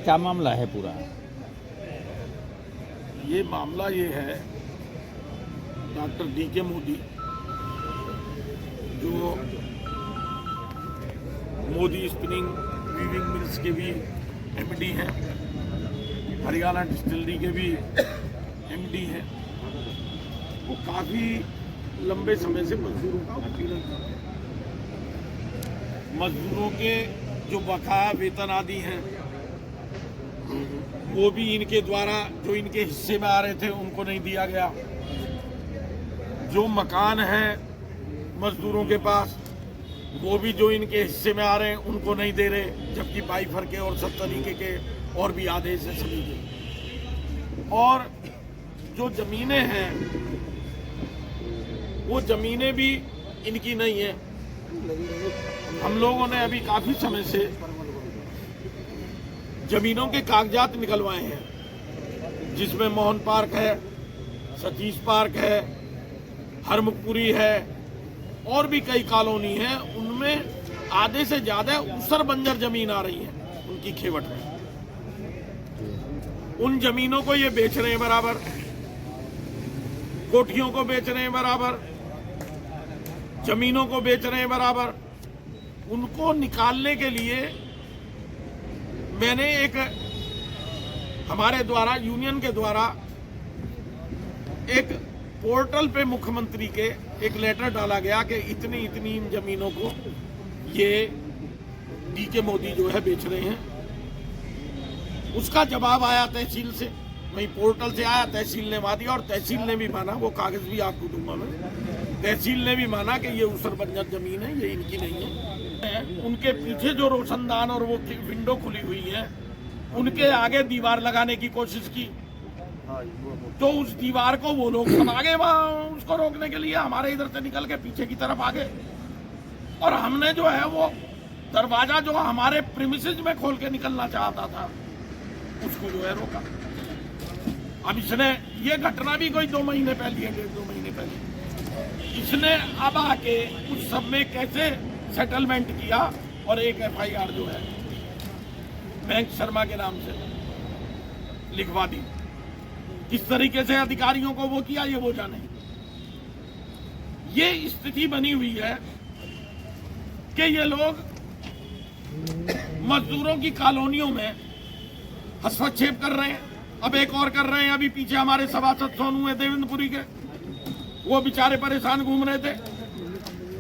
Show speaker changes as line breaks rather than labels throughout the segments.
क्या मामला है पूरा?
ये मामला ये है, डॉक्टर डीके मोदी जो मोदी स्पिनिंग वीविंग मिल्स के भी एमडी हैं, हरियाणा डिस्टिलरी के भी एमडी हैं, वो काफ़ी लंबे समय से मजदूरों का उत्पीड़न कर रहे हैं। मजदूरों के जो बकाया वेतन आदि हैं वो भी इनके द्वारा जो इनके हिस्से में आ रहे थे उनको नहीं दिया गया। जो मकान है मजदूरों के पास वो भी जो इनके हिस्से में आ रहे हैं उनको नहीं दे रहे, जबकि बाईफर के और सब तरीके के और भी आदेश है सभी के। और जो जमीनें हैं वो जमीनें भी इनकी नहीं है। हम लोगों ने अभी काफी समय से जमीनों के कागजात निकलवाए हैं, जिसमें मोहन पार्क है, सतीश पार्क है, हरमुखपुरी है और भी कई कॉलोनी हैं। उनमें आधे से ज्यादा ऊसर बंजर जमीन आ रही है उनकी खेवट में। उन जमीनों को ये बेच रहे हैं बराबर, कोठियों को बेच रहे हैं बराबर, जमीनों को बेच रहे हैं बराबर। उनको निकालने के लिए मैंने एक हमारे द्वारा यूनियन के द्वारा एक पोर्टल पे मुख्यमंत्री के एक लेटर डाला गया कि इतनी इतनी इन जमीनों को ये डीके मोदी जो है बेच रहे हैं। उसका जवाब आया तहसील से, वही पोर्टल से आया, तहसील ने मान दिया और तहसील ने भी माना, वो कागज भी आपको दूंगा मैं। तहसील ने भी माना कि ये ऊसर बंजर जमीन है, ये इनकी नहीं है। उनके पीछे जो रोशनदान और वो विंडो खुली हुई है उनके आगे दीवार लगाने की कोशिश की, तो उस दीवार को वो लोग सब आगे वहां उसको रोकने के लिए हमारे इधर से निकल के पीछे की तरफ आ गए और हमने जो है वो दरवाजा जो हमारे प्रीमिसेस में खोल के निकलना चाहता था उसको जो है रोका। अब इसने ये घटना भी कोई 2 महीने पहले है, 1.5-2 महीने पहले इसने अब आके उस सब में कैसे सेटलमेंट किया और एक एफआईआर जो है बैंक शर्मा के नाम से लिखवा दी। किस तरीके से अधिकारियों को वो किया ये वो जाने। ये स्थिति बनी हुई है कि ये लोग मजदूरों की कॉलोनियों में हस्तक्षेप कर रहे हैं। अब एक और कर रहे हैं, अभी पीछे हमारे सभासद सोनू है देवेंद्रपुरी के, वो बेचारे परेशान घूम रहे थे।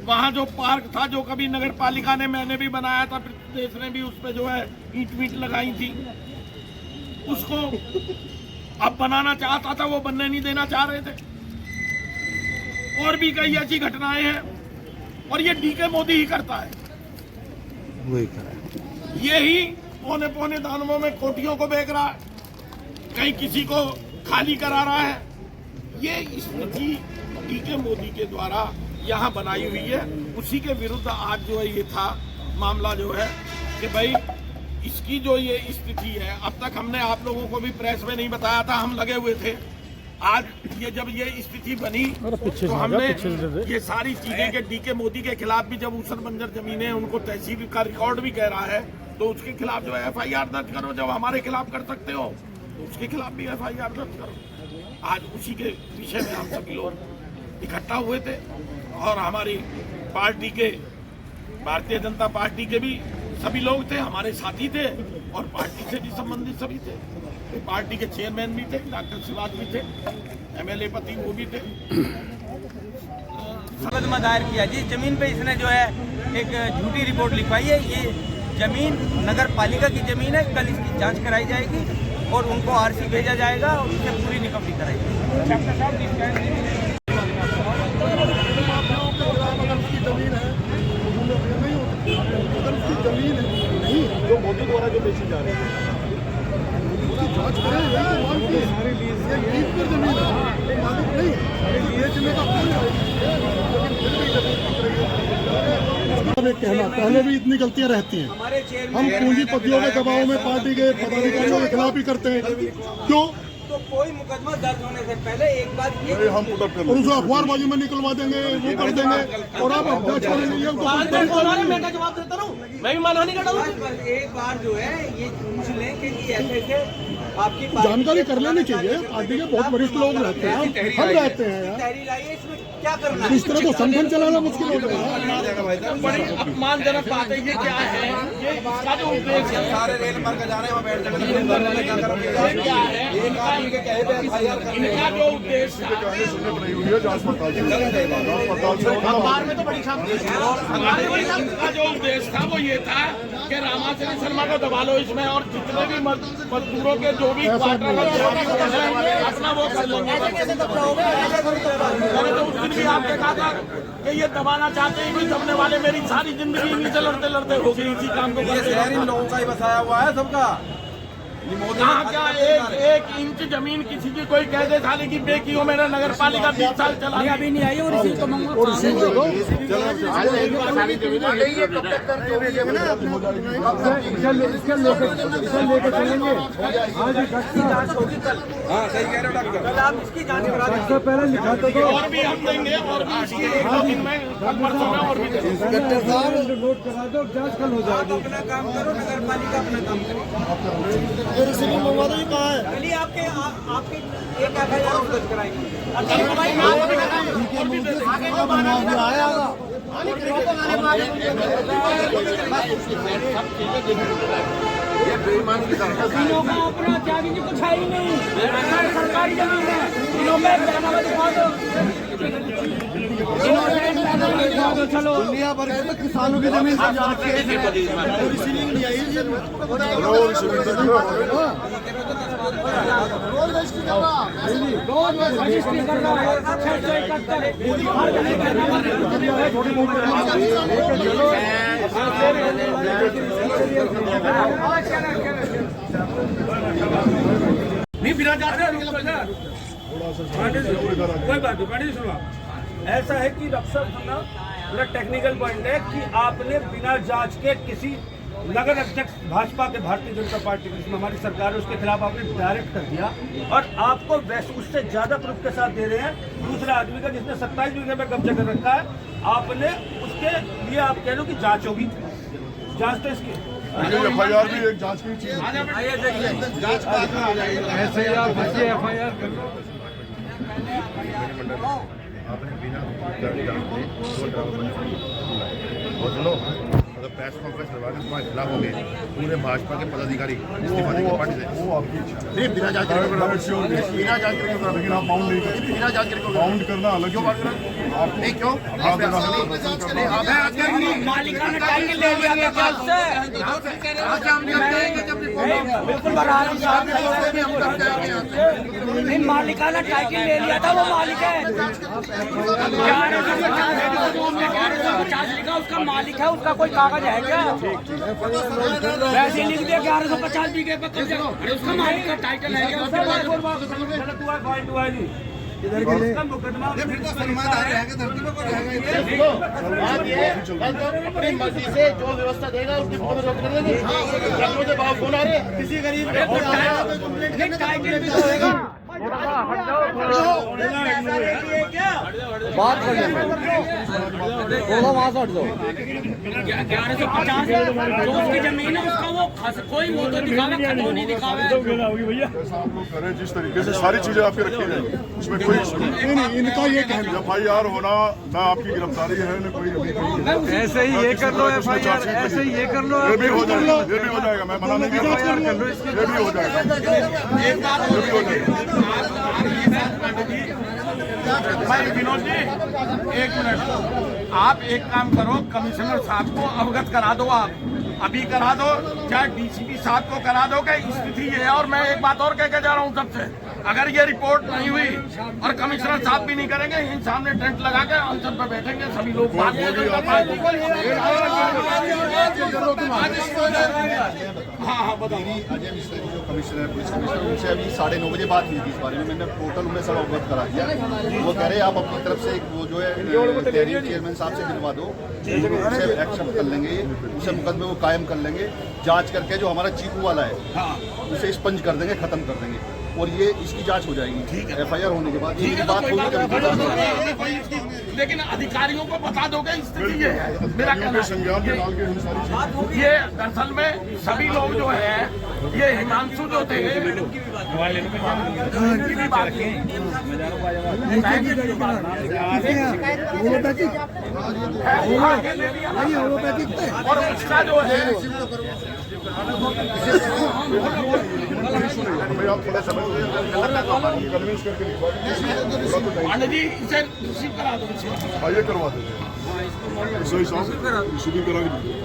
वहां जो पार्क था जो कभी नगर पालिका ने मैंने भी बनाया था, प्रदेश ने भी उस पर जो है ईंट वीट लगाई थी, उसको अब बनाना चाहता था, वो बनने नहीं देना चाह रहे थे। और भी कई ऐसी घटनाएं हैं और ये डीके मोदी ही करता है। यही पौने पौने दानवों में कोठियों को बेच रहा है, कहीं किसी को खाली करा रहा है। ये स्थिति डीके मोदी के द्वारा यहाँ बनाई हुई है। उसी के विरुद्ध आज जो है ये था मामला जो है कि भाई इसकी जो ये स्थिति है, अब तक हमने आप लोगों को भी प्रेस में नहीं बताया था, हम लगे हुए थे। आज ये जब ये स्थिति बनी तो हमने ये सारी चीजें के डीके मोदी के खिलाफ भी, जब ऊसर बंजर जमीनें उनको तहसील का रिकॉर्ड भी कह रहा है तो उसके खिलाफ जो है एफआईआर दर्ज करो। जब हमारे खिलाफ कर सकते हो तो उसके खिलाफ भी एफआईआर दर्ज करो। आज उसी के विषय में हम सभी लोग इकट्ठा हुए थे और हमारी पार्टी के, भारतीय जनता पार्टी के भी सभी लोग थे, हमारे साथी थे और पार्टी से भी संबंधित सभी थे। पार्टी के चेयरमैन भी थे, डॉक्टर शिवाज भी थे, एमएलए पति वो भी थे।
मुकदमा दायर किया जिस जमीन पे इसने जो है एक झूठी रिपोर्ट लिखवाई है। ये जमीन नगर पालिका की जमीन है। कल इसकी जांच कराई जाएगी और उनको आरसी भेजा जाएगा और उससे पूरी रिकवरी कराई जाएगी।
जमीन नहीं जो मोदी द्वारा जो बेची जा रही है उसकी जांच करें। लीज पर जमीन है, मालिक नहीं बेचने का कहना। पहले भी इतनी गलतियां रहती हैं। हम पूंजीपतियों के दबाव में पार्टी के पदाधिकारियों के खिलाफ ही करते हैं। क्यों?
तो कोई मुकदमा दर्ज होने से पहले एक बार ये
हम पुटअप कर और उसको अखबारबाजी में निकलवा देंगे, वो कर देंगे और आप अभ्यास करेंगे।
मैं जवाब देता रहूं, मैं भी मानहानि का डालूं।
एक बार जो है ये पूछ लें कि ऐसे ऐसे आपकी
जानकारी कर लेनी चाहिए। पार्टी के बहुत वरिष्ठ लोग रहते हैं, हम रहते हैं यार।
तहरीर आई है, इसमें क्या करना है?
इस तरह तो संगठन चलाना मुश्किल हो जाएगा।
बड़ी अपमानजनक बात है। ये क्या है? ये इसका जो उद्देश्य है,
सारे रेल मार्ग जा रहे हैं, वहाँ बैठ जाएंगे। क्या करोगे?
ये क्या है?
एक आदमी के कहे पे FIR कर
इनका जो उद्देश्य था, अखबार में तो बड़ी छाप थी। अखबार में बड़ी छाप का जो उद्देश्य था वो ये था कि रामाश्री शर्मा को दबा लो इसमें, और जितने भी मजदूरों के जो भी क्वार्टर अपना वो कर लेंगे। मैंने तो उस दिन भी आप देखा था कि ये दबाना चाहते हैं, कोई दबने वाले। मेरी सारी जिंदगी इन्हीं से लड़ते लड़ते हो गई, इसी काम को
ये शहर इन लोगों का ही बसाया हुआ है सबका।
यहाँ क्या एक इंच जमीन किसी की कोई कह दे साले की बेकी हो। मेरा नगर पालिका 20 साल चला, अभी नहीं आई। और इसी तो
हाँ सही कह रहे हो डॉक्टर।
कल आप इसकी जांच करा दें।
पहले लिखा था
और भी हम देंगे, और भी इसकी 1-2 दिन में परसों में और भी देंगे।
नोट करा दो, जांच कल हो
आप अपना काम करो, नगर पालिका अपना काम करो। चलिए आपके एक FIR दर्ज कराएंगे।
ये बेईमानी की तरफ
इनों का अपना क्या भी कुछ है ही नहीं, सरकारी जमीन है। इनों का पैनामा दिखा दो, चलो।
दुनिया भर के किसानों की जमीन से जा रखी है और इसीलिए नहीं आई। रोज
रजिस्ट्री कर रहा है 671।
नहीं बिना जाते कोई बात नहीं सुनो। ऐसा है कि डॉक्टर साहब सुनना, मेरा टेक्निकल पॉइंट है कि आपने बिना जांच के किसी नगर अध्यक्ष भाजपा के, भारतीय जनता पार्टी जिसमें हमारी सरकार है, उसके खिलाफ आपने डायरेक्ट कर दिया और आपको वैसे उससे ज्यादा प्रूफ के साथ दे रहे हैं दूसरे आदमी का जिसने 27 बीघे में कब्जा कर रखा है। आपने उसके लिए आप कह लो कि जांच होगी। जांच तो इसकी
FIR भी एक जांच की चीज है।
आपने बिना और सुनो, अगर प्रेस कॉन्फ्रेंस करवा के तुम्हारे खिलाफ हो गए पूरे भाजपा के पदाधिकारी इस्तीफा देंगे पार्टी से।
वो आपकी इच्छा है।
नहीं बिना जांच करके, बिना जांच करके,
लेकिन आप बाउंड नहीं करेंगे।
बिना जांच करके
बाउंड करना अलग
क्यों बात करें? आप नहीं क्यों?
मालिका ने टाइटल ले लिया था कल से। बिल्कुल नहीं, मालिका ने टाइटल ले लिया था, वो मालिक है। 1150 लिखा, उसका मालिक है, उसका कोई कागज है क्या? वैसे लिख दिया 1150 बीघे पर कब्जा, उसका मालिक का टाइटल है क्या?
उसका मुकदमा
अपनी मर्जी से जो व्यवस्था देगा उसकी मुझे भाव फोन आ रहे किसी गरीब
टाइटल भी तो होगा।
बात कर लेंगे, थोड़ा वहाँ से हट जाओ।
1150 जो उसकी जमीन है उसका वो कोई वो तो दिखावे, खतौ नहीं दिखावे।
जैसा आप लोग करें, जिस तरीके से सारी चीजें आपकी रखी जाए, उसमें कोई नहीं। इनका ये कहना FIR होना ना आपकी गिरफ्तारी है ना कोई।
ऐसे ही ये कर लो FIR, ऐसे ही ये कर लो।
ये भी हो जाएगा, ये भी हो जाएगा। मैं मना नहीं कर रहा, ये भी हो जाएगा, ये भी हो जाएगा।
भाई विनोद जी, 1 मिनट, आप एक काम करो, कमिश्नर साहब को अवगत करा दो। आप अभी करा दो, चाहे DCP साहब को करा दो कि स्थिति ये है। और मैं एक बात और कह के जा रहा हूँ सबसे, अगर ये रिपोर्ट नहीं हुई और कमिश्नर साहब भी नहीं करेंगे, इन सामने टेंट लगा के अनशन पर बैठेंगे सभी लोग। हाँ बताओ।
अजय मिश्रा जी जो कमिश्नर है, पुलिस कमिश्नर, उनसे अभी 9:30 बजे बात हुई थी इस बारे में। मैंने पोर्टल उन्हें सब अवगत करा दिया। वो कह रहे हैं आप अपनी तरफ से एक वो जो है चेयरमैन साहब से मिलवा दो, उनसे एक्शन कर लेंगे, उसे मुकदमे को कायम कर लेंगे। जांच करके जो हमारा चीकू वाला है उसे स्पंज कर देंगे, खत्म कर देंगे। और ये इसकी जांच हो जाएगी FIR होने के बाद।
ठीक
ये
है,
बात
तो
होगी
कोई लेकिन अधिकारियों को बता दोगे स्थिति ये है मेरा कहना है। ये दरअसल में सभी लोग जो है ये हिमांशु जो थे और उसका जो है पांडे जी इसे रिसीव करा दो
आइए करवा देंगे सही साहब शूटिंग करा के दीजिए।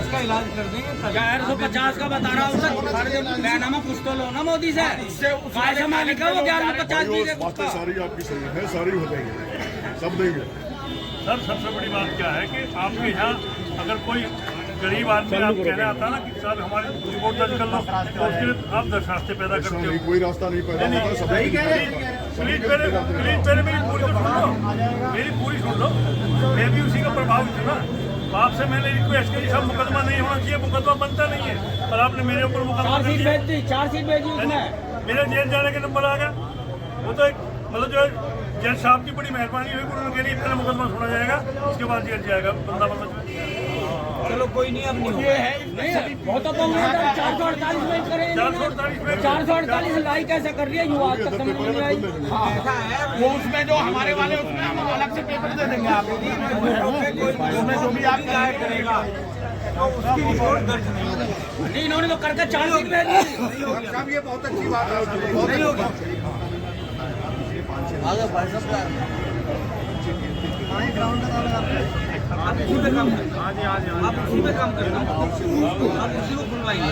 इसका इलाज कर देंगे।
1150 का बता रहा हूँ सर, बैनामा कुछ तो लो ना मोदी से। कैसे मालिक है वो 1150 बीघे
बातें सारी आपकी सही है, सारी हो जाएंगे, सब देंगे।
सर सबसे बड़ी बात क्या है कि आपके यहाँ अगर कोई गरीब आदमी आप कहना आता ना कि सर हमारी रिपोर्ट दर्ज कर लो, तो उसके लिए आप दरखास्तें पैदा करते हो।
कोई रास्ता नहीं पैदा होता,
प्लीज पहले मेरी पूरी तो सुन लो, मेरी पूरी सुन लो। मैं भी उसी का प्रभावित हूँ ना। तो आपसे मैंने रिक्वेस्ट की सब मुकदमा नहीं होना चाहिए, मुकदमा बनता नहीं है, पर आपने मेरे ऊपर मुकदमा कर दिया।
4 सीट भेजी उसमें,
मेरे जेल जाने के नंबर आ गया। वो तो एक मतलब जो जज साहब की बड़ी मेहरबानी हुई, उन्होंने कह पहले मुकदमा सुना जाएगा, उसके बाद जेल जाएगा बंदा।
चलो कोई नहीं, अब नहीं
ये है
वो तो 448 में करें। 448 लाई कैसे कर लिया युवा तक समझ नहीं आई।
वो उसमें जो हमारे वाले उसमें हम अलग से पेपर दे देंगे आपको, उसमें जो भी आप करेगा
तो उसकी रिपोर्ट दर्ज नहीं होगी।
नहीं, इन्होंने तो करके 4 सीट भेजी।
ये बहुत अच्छी बात है, नहीं होगी।
आप उसी पे काम करना, आप उसी पे काम करना, आप उसी को खुलवाएंगे।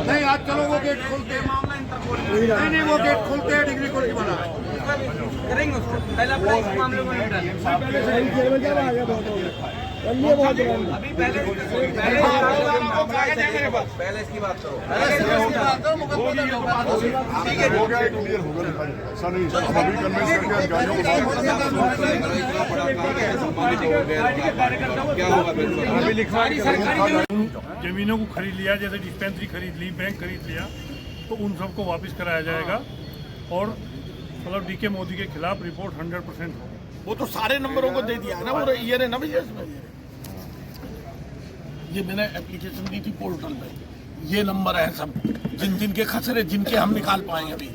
नहीं आज चलो वो गेट खोलते हैं, मामला इंटरपोल नहीं वो गेट खोलते हैं, डिग्री कोर्ट की बना
करेंगे उसको। पहले अपना इस मामले को निपटाएंगे। अभी पहले इसकी बात करो।
ठीक है, हो गया, क्लियर होगा, ऐसा नहीं अभी कन्विंस करके अधिकारियों को
जमीनों को खरीद लिया, जैसे डिस्पेंसरी खरीद ली, बैंक खरीद लिया, तो उन सबको वापस कराया जाएगा। और मतलब DK मोदी के खिलाफ रिपोर्ट 100% होगी।
वो तो सारे नंबरों को दे दिया है ना, वो ये रहे ना भैया इसमें। ये मैंने एप्लीकेशन दी थी पोर्टल पे, ये नंबर है सब जिन के खसरे, जिनके हम निकाल पाएंगे अभी।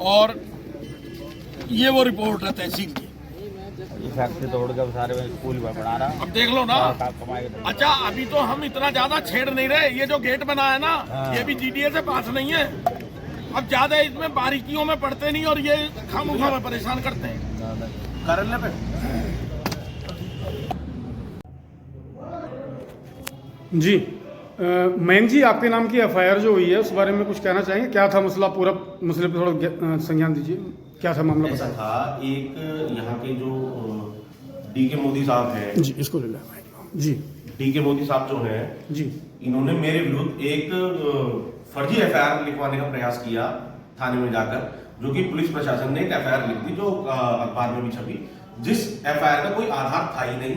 और ये वो रिपोर्ट है तहसील की।
फैक्ट्री तोड़ के सारे स्कूल बना रहा।
अब देख लो ना। अच्छा अभी तो हम इतना ज्यादा छेड़ नहीं रहे, ये जो गेट बना है ना ये भी GDA से पास नहीं है। अब ज्यादा इसमें बारीकियों में पड़ते नहीं और ये खामोखा में परेशान करते हैं। करने पे
जी मयंक जी, आपके नाम की FIR जो हुई है उस बारे में कुछ कहना चाहेंगे? क्या था मसला, पूरा मसले पे थोड़ा संज्ञान दीजिए, क्या था मामला?
ऐसा था, एक यहाँ के जो DK मोदी साहब हैं
जी, इसको ले लें जी।
DK मोदी साहब जो हैं
जी,
इन्होंने मेरे विरुद्ध एक फर्जी FIR लिखवाने का प्रयास किया थाने में जाकर, जो कि पुलिस प्रशासन ने एक FIR लिख दी जो अखबार में भी छपी, जिस FIR का कोई आधार था ही नहीं।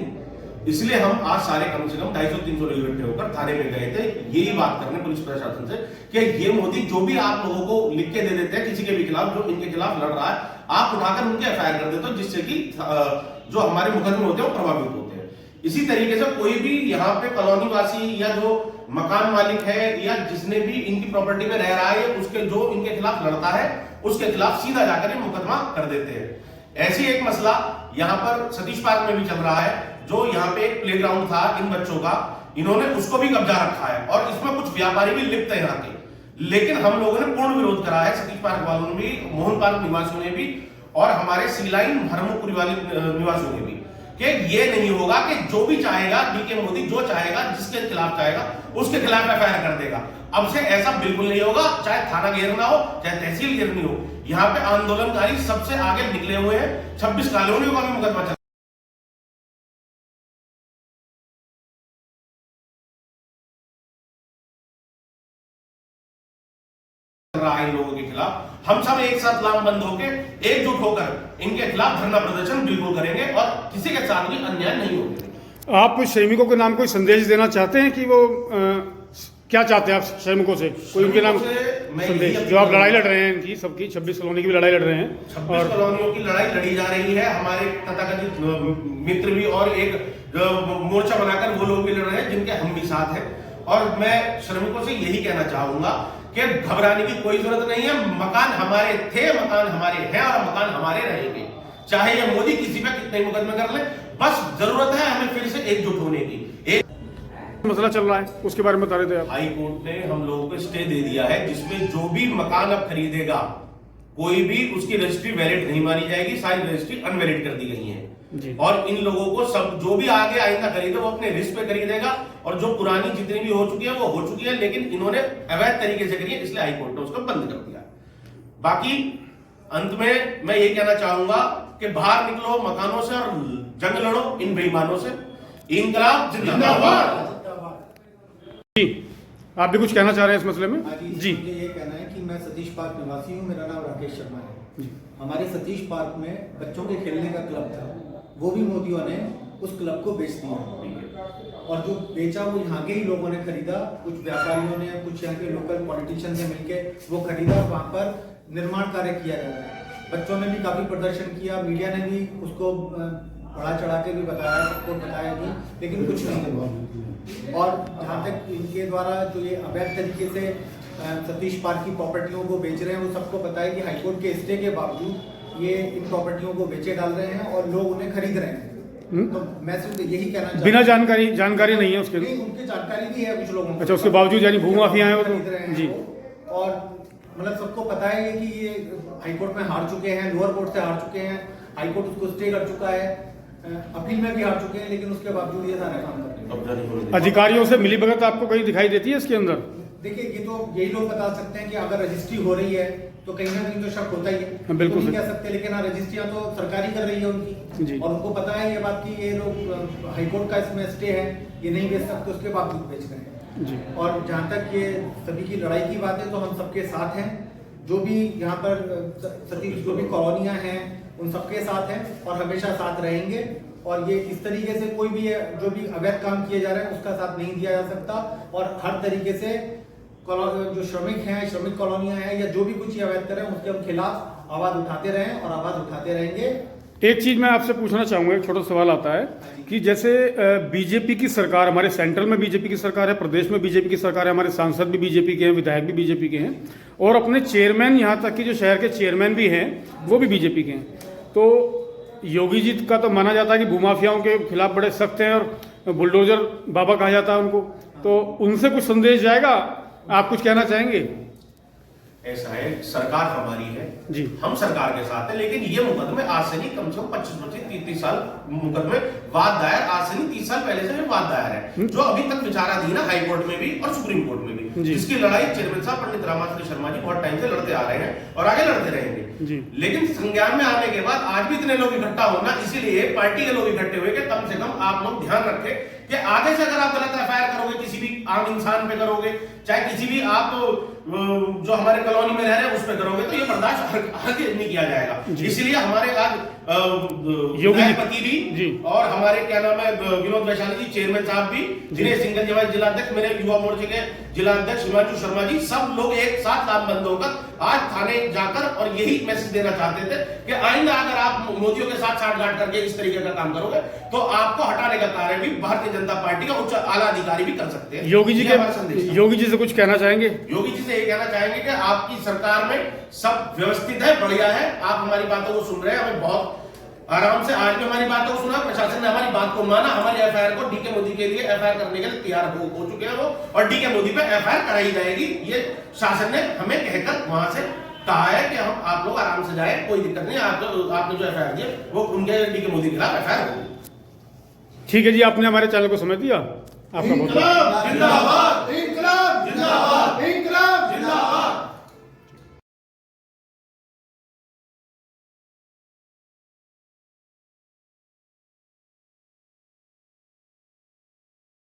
इसलिए हम आज सारे कम से कम 250-300 लोग इकट्ठे होकर थाने में गए थे, यही बात करने पुलिस प्रशासन से कि ये मोदी जो भी आप लोगों को लिख के दे देते हैं किसी के भी खिलाफ, जो इनके खिलाफ लड़ रहा है, आप उठाकर उनके एफआईआर कर देते हो, जिससे कि जो हमारे मुकदमे होते हैं वो प्रभावित होते हैं। इसी तरीके से कोई भी यहाँ पे कॉलोनी वासी या जो मकान मालिक है या जिसने भी इनकी प्रॉपर्टी में रह रहा है, उसके जो इनके खिलाफ लड़ता है उसके खिलाफ सीधा जाकर ये मुकदमा कर देते हैं। ऐसी एक मसला यहाँ पर सतीश पार्क में भी चल रहा है, जो यहाँ पे एक प्लेग्राउंड था इन बच्चों का, इन्होंने उसको भी कब्जा रखा है और इसमें कुछ व्यापारी भी लिप्त है यहाँ के। लेकिन हम लोगों ने पूर्ण विरोध करा है, सतीश पार्क वालों ने भी, मोहन पार्क निवासियों ने भी और हमारे सीलाइन हरमुपुरी वाले निवासियों ने भी, कि ये नहीं होगा कि जो भी चाहेगा डीके मोदी जो चाहेगा, जिसके खिलाफ चाहेगा उसके खिलाफ एफआईआर कर देगा। अब से ऐसा बिल्कुल नहीं होगा, चाहे थाना घेरना हो चाहे तहसील घेरनी हो। यहाँ पे आंदोलनकारी सबसे आगे निकले हुए हैं, 26 कॉलोनियों का भी मुकदमा चल रहा है इन लोगों के खिलाफ। हम सब एक साथ लामबंद होकर एकजुट होकर इनके खिलाफ धरना प्रदर्शन बिल्कुल करेंगे और किसी के साथ भी अन्याय नहीं होगा।
आप श्रमिकों के नाम कोई संदेश देना चाहते हैं कि वो क्या चाहते हैं आप श्रमिकों से? कोई उनके नाम संदेश, जो आप लड़ाई लड़ रहे हैं इनकी सबकी 26 कॉलोनी की भी लड़ाई लड़ रहे हैं,
26 कॉलोनियों की लड़ाई लड़ी जा रही है, हमारे तथाकथित मित्र भी और एक मोर्चा बनाकर वो लोग भी लड़ रहे हैं जिनके हम भी साथ हैं। और मैं श्रमिकों से यही कहना चाहूंगा कि घबराने की कोई जरूरत नहीं है। मकान हमारे थे, मकान हमारे हैं और मकान हमारे रहेंगे, चाहे ये मोदी किसी पे कितने मुकदमे कर ले। बस जरूरत है हमें फिर से एकजुट होने की। एक
मसला चल रहा है उसके बारे में बता रहे थे आप।
हाई कोर्ट ने हम लोगों को स्टे दे दिया है, जिसमें जो भी मकान अब खरीदेगा कोई भी उसकी रजिस्ट्री वैलिड नहीं मानी जाएगी, सारी रजिस्ट्री अनवैलिड कर दी गई है। और इन लोगों को सब जो भी आगे आइंदा खरीदे वो अपने रिस्क पे खरीदेगा, और जो पुरानी जितनी भी हो चुकी है वो हो चुकी है, लेकिन इन्होंने अवैध तरीके से करी है, इसलिए हाईकोर्ट ने उसको बंद कर दिया। बाकी अंत में मैं यही कहना चाहूंगा कि बाहर निकलो मकानों से और जंग लड़ो इन बेईमानों से। इनकलाब जिंदाबाद।
जी आप भी कुछ कहना चाह रहे हैं इस मसले में?
जी मुझे ये कहना है कि मैं सतीश पार्क निवासी हूँ, मेरा नाम राकेश शर्मा है। हमारे सतीश पार्क में बच्चों के खेलने का क्लब था, वो भी मोदियों ने उस क्लब को बेच दिया, और जो बेचा वो यहाँ के ही लोगों ने खरीदा, कुछ व्यापारियों ने, कुछ यहाँ के लोकल पॉलिटिशियन ने मिलके वो खरीदा, वहाँ पर निर्माण कार्य किया जा रहा है। बच्चों ने भी काफी प्रदर्शन किया, मीडिया ने भी उसको बढ़ा चढ़ा के भी बताया, सबको बताया भी, लेकिन कुछ नहीं हुआ। और जहाँ तक इनके द्वारा जो ये अवैध तरीके से सतीश पार्क की प्रॉपर्टियों को बेच रहे हैं, वो सबको पता है कि हाईकोर्ट के स्टे के बावजूद ये इन प्रॉपर्टियों को बेचे डाल रहे हैं और लोग उन्हें खरीद रहे हैं। तो मैं सिर्फ यही कहना चाहता हूं,
बिना जानकारी नहीं है उसके?
नहीं, उनकी जानकारी भी है कुछ लोगों को।
अच्छा, उसके बावजूद यानी भूमाफिया है वो
खरीद रहे हैं
जी।
और मतलब सबको पता है कि ये हाईकोर्ट में हार चुके हैं, लोअर कोर्ट से हार चुके हैं, हाईकोर्ट उसको स्टे कर चुका है, अपील में भी हार चुके हैं, लेकिन उसके बावजूद ये सारे काम कर रहे हैं।
अधिकारियों से मिली भगत आपको कहीं दिखाई देती है इसके अंदर?
देखिए, ये तो यही लोग बता सकते हैं कि अगर रजिस्ट्री हो रही है तो कहीं ना कहीं तो शक होता ही है,
बिल्कुल
तो नहीं कह सकते, लेकिन हाँ रजिस्ट्रियां तो सरकारी कर रही है उनकी, और उनको पता है ये बात कि ये लोग हाईकोर्ट का इसमें स्टे है, ये नहीं बेच सकते, उसके बावजूद बेच रहे हैं। और जहाँ तक ये सभी की लड़ाई की बात है तो हम सबके साथ हैं, जो भी यहाँ पर सतीश जो भी कॉलोनियां हैं उन सबके साथ हैं और हमेशा साथ रहेंगे। और ये इस तरीके से कोई भी जो भी अवैध काम किए जा रहे हैं उसका साथ नहीं दिया जा सकता, और हर तरीके से जो श्रमिक हैं, श्रमिक कॉलोनियां हैं या जो भी कुछ अवैध कर रहे हैं उसके हम खिलाफ आवाज उठाते रहें और आवाज उठाते रहेंगे।
एक चीज मैं आपसे पूछना चाहूंगा, एक छोटा सवाल आता है कि जैसे बीजेपी की सरकार, हमारे सेंट्रल में बीजेपी की सरकार है, प्रदेश में बीजेपी की सरकार है, हमारे सांसद भी बीजेपी के हैं, विधायक भी बीजेपी के हैं, और अपने चेयरमैन, यहाँ तक कि जो शहर के चेयरमैन भी हैं वो भी बीजेपी के हैं। तो योगी जी का तो माना जाता है कि भूमाफियाओं के खिलाफ बड़े सख्त हैं और बुलडोजर बाबा कहा जाता है उनको, तो उनसे कुछ संदेश जाएगा? आप कुछ कहना चाहेंगे?
ऐसा है, सरकार हमारी है जी, हम सरकार के साथ है, लेकिन ये मुकदमे आज से नहीं, कम से कम 25-30 साल मुकदमे वाद दायर, आज से नहीं 30 साल पहले से वाद दायर है, जो अभी तक विचाराधीन है हाई कोर्ट में भी और सुप्रीम कोर्ट में भी, जिसकी लड़ाई चेयरमैन साहब पंडित रामाश्री शर्मा जी बहुत टाइम से लड़ते आ रहे हैं और आगे लड़ते रहेंगे। लेकिन संज्ञान में आने के बाद आज भी इतने लोग इकट्ठा होना, इसीलिए पार्टी के लोग इकट्ठे हुए कि कम से कम आप लोग ध्यान रखें कि आगे से अगर आप गलत एफआईआर करोगे, किसी भी आम इंसान पे करोगे, चाहे किसी भी आप जो हमारे कॉलोनी में रह रहे हैं उस पर करोगे तो ये बर्दाश्त आगे नहीं किया जाएगा। इसीलिए हमारे आज विधायकपति भी और हमारे क्या नाम है विनोद वैशाली जी चेयरमैन साहब भी, दिनेश सिंह गंजेवाल जिलाध्यक्ष, मेरे युवा मोर्चे के जिलाध्यक्ष हिमांशु शर्मा जी, सब लोग एक साथ लामबंद होकर आज थाने जाकर और यही मैसेज देना चाहते थे कि आइंदा अगर आप मोदियों के साथ साठगांठ करके इस तरीके का काम करोगे तो आपको हटाने का कार्य भी भारतीय जनता पार्टी का उच्च आला अधिकारी भी कर सकते हैं।
योगी जी से कुछ कहना चाहेंगे?
योगी जी से ये कहना चाहेंगे कि आपकी सरकार में सब व्यवस्थित है, बढ़िया है, आप हमारी बातों को सुन रहे हैं, हमें बहुत आराम से आज भी हमारी बातों को सुना, प्रशासन ने हमारी बात को माना, हमारी एफआईआर को डीके मोदी के लिए एफआईआर करने के लिए तैयार हो चुके हैं वो, और डीके मोदी पे एफआईआर कराई जाएगी। ये शासन ने हमें कहकर वहां से कहा है कि हम आप लोग आराम से जाए, कोई दिक्कत नहीं, आपने जो एफआईआर दी वो उनके डीके मोदी के खिलाफ एफआईआर होगी।
ठीक है जी, आपने हमारे चैनल को समझ दिया। आपका बहुत
जिंदाबाद।